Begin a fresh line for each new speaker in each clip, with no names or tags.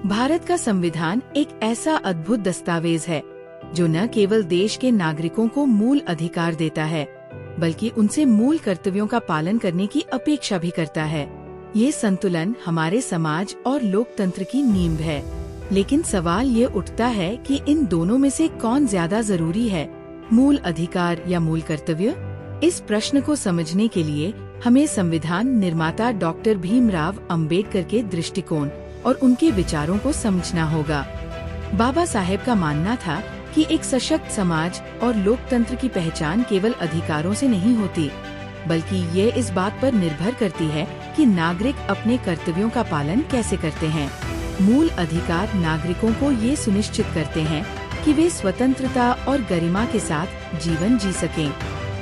भारत का संविधान एक ऐसा अद्भुत दस्तावेज है जो न केवल देश के नागरिकों को मूल अधिकार देता है बल्कि उनसे मूल कर्तव्यों का पालन करने की अपेक्षा भी करता है। ये संतुलन हमारे समाज और लोकतंत्र की नींव है। लेकिन सवाल ये उठता है कि इन दोनों में से कौन ज्यादा जरूरी है, मूल अधिकार या मूल कर्तव्य? इस प्रश्न को समझने के लिए हमें संविधान निर्माता डॉक्टर भीमराव अंबेडकर के दृष्टिकोण और उनके विचारों को समझना होगा। बाबा साहेब का मानना था कि एक सशक्त समाज और लोकतंत्र की पहचान केवल अधिकारों से नहीं होती, बल्कि ये इस बात पर निर्भर करती है कि नागरिक अपने कर्तव्यों का पालन कैसे करते हैं। मूल अधिकार नागरिकों को ये सुनिश्चित करते हैं कि वे स्वतंत्रता और गरिमा के साथ जीवन जी सकें।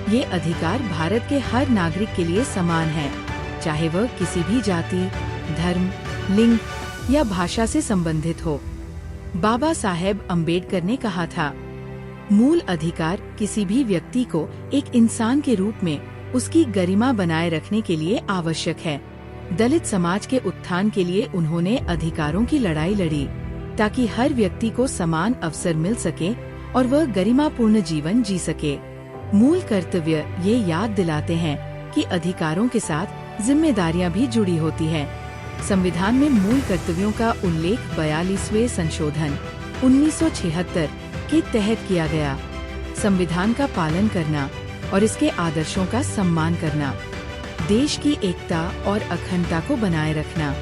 ये अधिकार भारत के हर नागरिक के लिए समान है, चाहे वह किसी भी जाति, धर्म, लिंग या भाषा से संबंधित हो। बाबा साहेब अंबेडकर ने कहा था, मूल अधिकार किसी भी व्यक्ति को एक इंसान के रूप में उसकी गरिमा बनाए रखने के लिए आवश्यक है। दलित समाज के उत्थान के लिए उन्होंने अधिकारों की लड़ाई लड़ी ताकि हर व्यक्ति को समान अवसर मिल सके और वह गरिमापूर्ण जीवन जी सके। मूल कर्तव्य ये याद दिलाते हैं कि अधिकारों के साथ जिम्मेदारियां भी जुड़ी होती हैं। संविधान में मूल कर्तव्यों का उल्लेख 42वें संशोधन 1976 के तहत किया गया। संविधान का पालन करना और इसके आदर्शों का सम्मान करना, देश की एकता और अखंडता को बनाए रखना,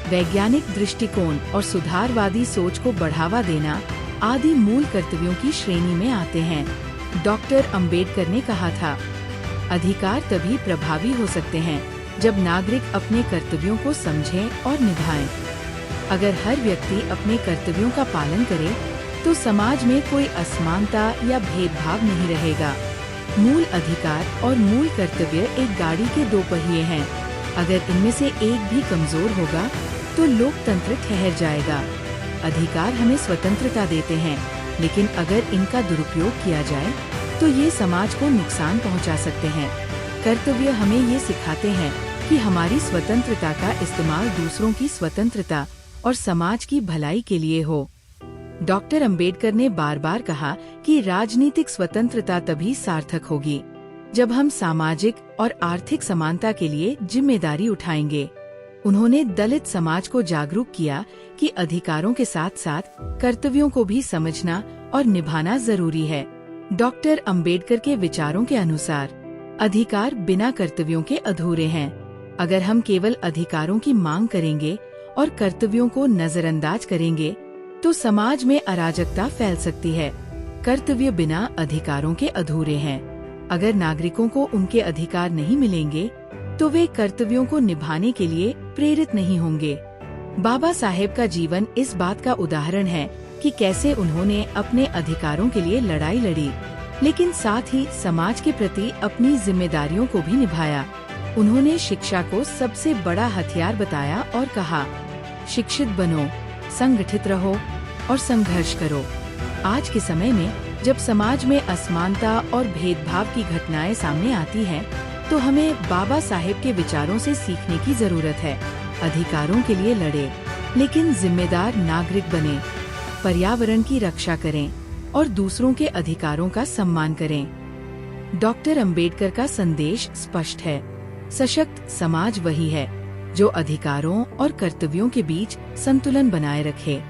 वैज्ञानिक दृष्टिकोण और सुधारवादी सोच को बढ़ावा देना आदि मूल कर्तव्यों की श्रेणी में आते हैं। डॉक्टर अंबेडकर ने कहा था, अधिकार तभी प्रभावी हो सकते हैं जब नागरिक अपने कर्तव्यों को समझें और निभाएं। अगर हर व्यक्ति अपने कर्तव्यों का पालन करे तो समाज में कोई असमानता या भेदभाव नहीं रहेगा। मूल अधिकार और मूल कर्तव्य एक गाड़ी के दो पहिए हैं। अगर इनमें से एक भी कमजोर होगा तो लोकतंत्र ठहर जाएगा। अधिकार हमें स्वतंत्रता देते हैं, लेकिन अगर इनका दुरुपयोग किया जाए तो ये समाज को नुकसान पहुंचा सकते हैं। कर्तव्य हमें ये सिखाते हैं कि हमारी स्वतंत्रता का इस्तेमाल दूसरों की स्वतंत्रता और समाज की भलाई के लिए हो। डॉक्टर अंबेडकर ने बार बार कहा कि राजनीतिक स्वतंत्रता तभी सार्थक होगी जब हम सामाजिक और आर्थिक समानता के लिए जिम्मेदारी उठाएंगे। उन्होंने दलित समाज को जागरूक किया कि अधिकारों के साथ साथ कर्तव्यों को भी समझना और निभाना जरूरी है। डॉक्टर अंबेडकर के विचारों के अनुसार अधिकार बिना कर्तव्यों के अधूरे हैं। अगर हम केवल अधिकारों की मांग करेंगे और कर्तव्यों को नजरअंदाज करेंगे तो समाज में अराजकता फैल सकती है। कर्तव्य बिना अधिकारों के अधूरे हैं। अगर नागरिकों को उनके अधिकार नहीं मिलेंगे तो वे कर्तव्यों को निभाने के लिए प्रेरित नहीं होंगे। बाबा साहेब का जीवन इस बात का उदाहरण है कि कैसे उन्होंने अपने अधिकारों के लिए लड़ाई लड़ी, लेकिन साथ ही समाज के प्रति अपनी जिम्मेदारियों को भी निभाया। उन्होंने शिक्षा को सबसे बड़ा हथियार बताया और कहा, शिक्षित बनो, संगठित रहो और संघर्ष करो। आज के समय में जब समाज में असमानता और भेदभाव की घटनाएं सामने आती हैं, तो हमें बाबा साहेब के विचारों से सीखने की जरूरत है। अधिकारों के लिए लड़े, लेकिन जिम्मेदार नागरिक बने, पर्यावरण की रक्षा करें और दूसरों के अधिकारों का सम्मान करें। डॉक्टर अंबेडकर का संदेश स्पष्ट है, सशक्त समाज वही है जो अधिकारों और कर्तव्यों के बीच संतुलन बनाए रखे।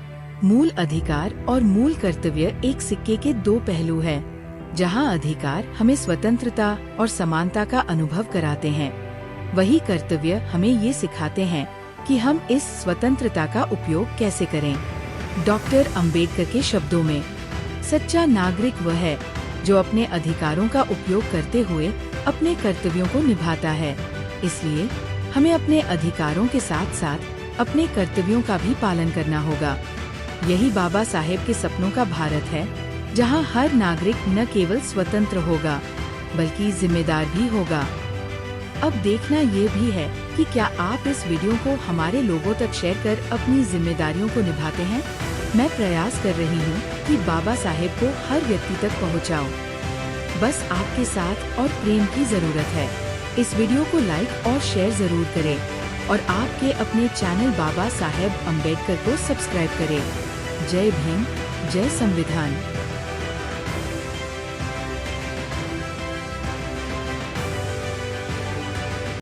मूल अधिकार और मूल कर्तव्य एक सिक्के के दो पहलू हैं। जहां अधिकार हमें स्वतंत्रता और समानता का अनुभव कराते हैं, वही कर्तव्य हमें ये सिखाते हैं कि हम इस स्वतंत्रता का उपयोग कैसे करें। डॉक्टर अंबेडकर के शब्दों में, सच्चा नागरिक वह है जो अपने अधिकारों का उपयोग करते हुए अपने कर्तव्यों को निभाता है। इसलिए हमें अपने अधिकारों के साथ साथ अपने कर्तव्यों का भी पालन करना होगा। यही बाबा साहेब के सपनों का भारत है, जहां हर नागरिक न केवल स्वतंत्र होगा बल्कि जिम्मेदार भी होगा। अब देखना ये भी है कि क्या आप इस वीडियो को हमारे लोगों तक शेयर कर अपनी जिम्मेदारियों को निभाते हैं। मैं प्रयास कर रही हूँ कि बाबा साहेब को हर व्यक्ति तक पहुँचाऊँ। बस आपके साथ और प्रेम की जरूरत है। इस वीडियो को लाइक और शेयर जरूर करें। और आपके अपने चैनल बाबा साहेब अम्बेडकर को सब्सक्राइब करें। जय भीम, जय संविधान।